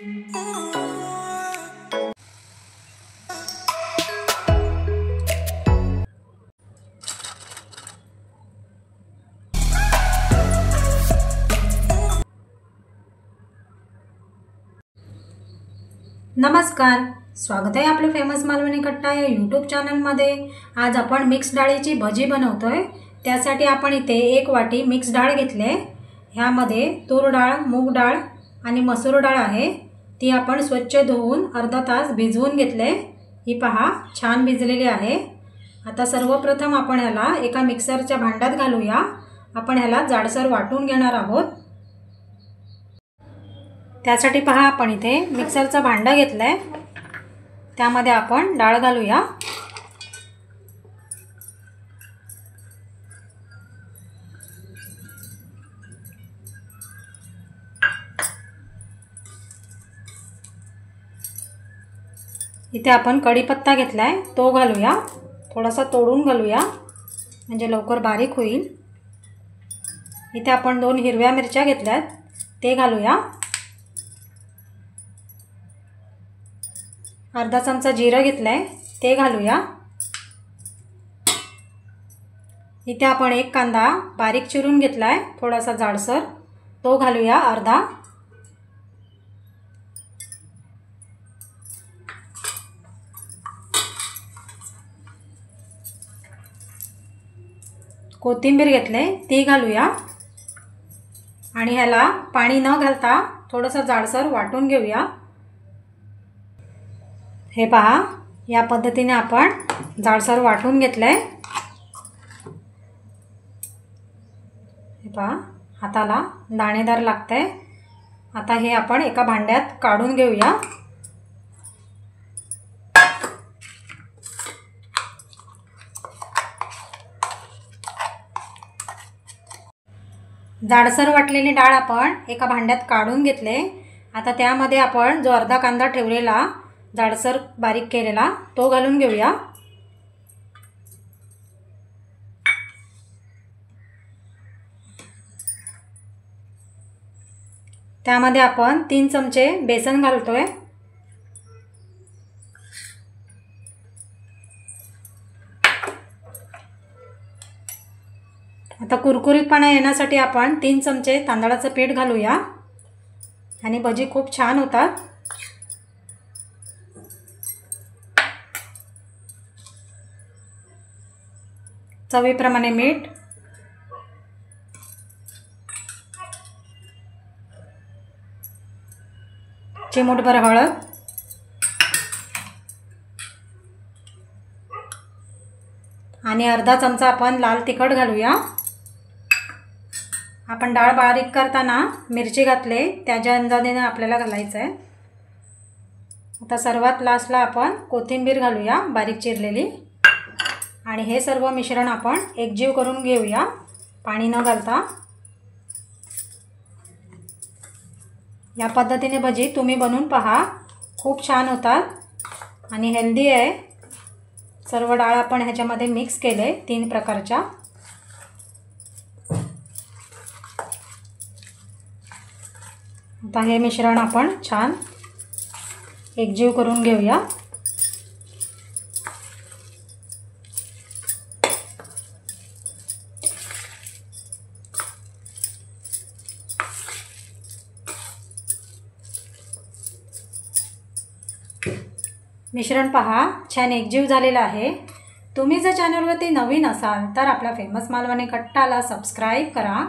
नमस्कार, स्वागत आहे आपलं फेमस मालवणी कट्टा या यूट्यूब चॅनलमध्ये। आज आपण मिक्स डाळीची भजी बनवतोय। त्यासाठी आपण इथे 1 वाटी मिक्स डाळ घेतले। ह्यामध्ये तूर डाळ, मूग डाळ आणि मसूर डाळ आहे। ती आपण स्वच्छ धुवून अर्धा तास भिजवून घेतले। ही पहा छान भिजलेली आहे। आता सर्वप्रथम आपण ह्याला एका मिक्सरच्या भांड्यात घालूया। आपण ह्याला जाडसर वाटून घेणार आहोत। त्यासाठी पहा आपण इथे मिक्सरचा भांडा घेतलाय। त्यामध्ये आपण डाळ घालूया। इथे आपण कढीपत्ता घेतलाय, तो घालूया। थोडासा तोडून घालूया म्हणजे लवकर बारीक होईल। इथे आपण 2 हिरव्या मिरच्या घेतल्यात, ते घालूया। अर्धा चमचा जिरं घेतलंय, ते घालूया। इथे आपण 1 कांदा बारीक चिरून घेतलाय, थोडासा जाडसर, तो घालूया अर्धा। कोथिंबीर घेतलंय, ती घालूया आणि ह्याला पाणी न घालता थोडंसं जाडसर वाटून घेऊया। हे पहा या पद्धतीने आपण जाडसर वाटून घेतलंय। हे पहा हाताला दाणेदार लागतंय। आता हे आपण एका भांड्यात काढून घेऊया। जाडसर वाटलेली डाळ आपण एका भांड्यात काढून घेतले। आता त्यामध्ये आपण जो अर्धा कांदा ठेवलेला जाडसर बारीक केलेला, तो घालून घेऊया। त्यामध्ये आपण 3 चमचे बेसन घालतोय। आता कुरकुरीतपणा येण्यासाठी आपण 3 चमचे तांदळाचं पीठ घालूया आणि भजी खूप छान होतात। चवीप्रमाणे मीठ, चिमूटभर हळद आणि अर्धा चमचा आपण लाल तिखट घालूया। आपण डाळ बारीक करताना मिरची घातले, त्याच्या अंदाजाने आपल्याला घालायचं आहे। आता सर्वात लास्टला आपण कोथिंबीर घालूया बारीक चिरलेली आणि हे सर्व मिश्रण आपण एकजीव करून घेऊया पाणी न घालता। या पद्धतीने भजी तुम्ही बनवून पहा, खूप छान होतात आणि हेल्दी आहे। सर्व डाळ आपण ह्याच्यामध्ये मिक्स केले 3 प्रकारच्या। आता हे मिश्रण आपण छान एकजीव करून घेऊया। मिश्रण पहा छान एकजीव झालेला आहे। तुम्ही जर चॅनलवरती नवीन असाल तर आपल्या फेमस मालवणी कट्टाला सबस्क्राईब करा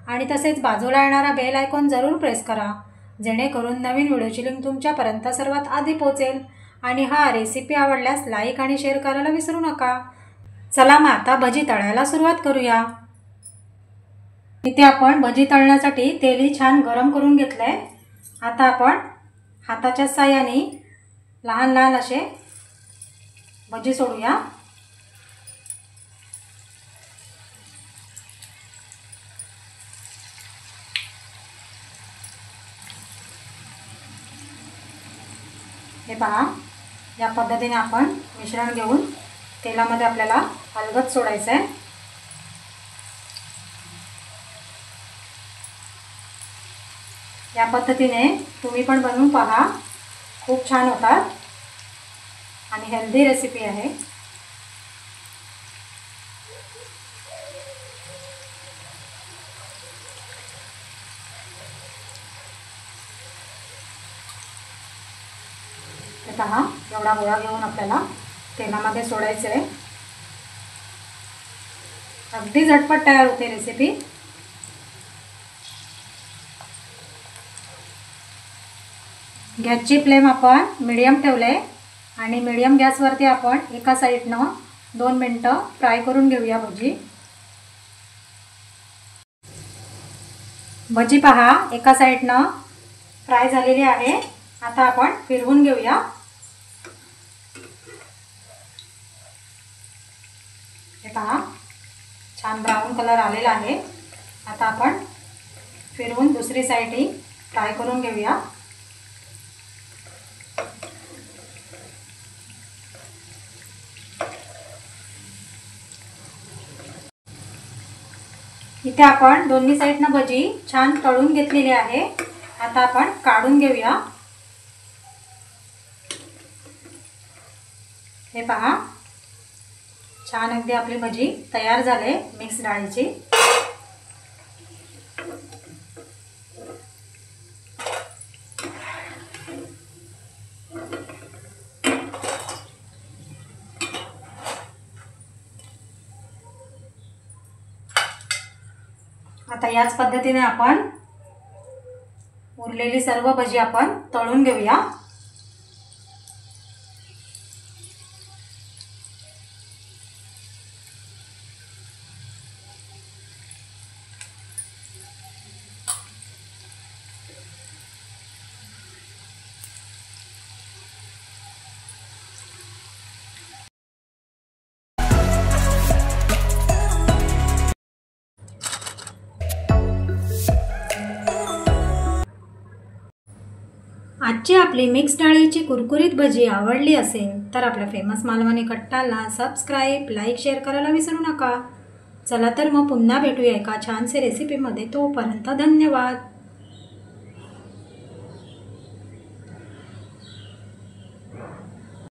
आणि तसेच बाजूला येणारा बेल आयकॉन जरूर प्रेस करा, जेणेकरून नवीन व्हिडिओची लिंक तुमच्यापर्यंत सर्वात आधी पोहोचेल। आणि हा रेसिपी आवडल्यास लाईक आणि शेअर करायला विसरू नका। चला मग आता भजी तळायला सुरुवात करूया। इथे आपण भजी तळण्यासाठी तेल छान गरम करून घेतलंय। आता आपण हाताच्या साहाय्याने लहान लहान असे भजी सोडूया। हे पहा या पद्धतीने आपण मिश्रण घेऊन तेलामध्ये आपल्याला अलगद सोडायचं आहे। या पद्धतीने तुम्ही पण बनवून पहा, खूप छान होतात आणि हेल्दी रेसिपी आहे। हे पहा, एवढा गोळा घेऊन आपल्याला तेलामध्ये सोडायचं आहे। अगदी झटपट तयार होते रेसिपी। गॅसची फ्लेम आपण मीडियम ठेवले आणि मीडियम गॅसवरती आपण एका साईडनं 2 मिनिटं फ्राय करून घेऊया भजी। भजी पहा, एका साईडनं फ्राय झालेली आहे। आता आपण फिरवून घेऊया। हे पहा, छान ब्राऊन कलर आलेला आहे। आता आपण फिरवून दुसरी साईडही फ्राय करून घेऊया। इथे आपण दोन्ही साईडनं भजी छान तळून घेतलेली आहे। आता आपण काढून घेऊया। हे पहा, छान अगदी आपली भजी तयार झाले मिक्स डाळीची। आता याच पद्धतीने आपण उरलेली सर्व भजी आपण तळून घेऊया। आजची आपली मिक्स डाळीची कुरकुरीत भजी आवडली असेल तर आपल्या फेमस मालवणी कट्टाला सबस्क्राईब, लाईक, शेअर करायला विसरू नका। चला तर मग पुन्हा भेटूया एका छानसे रेसिपीमध्ये। तोपर्यंत धन्यवाद।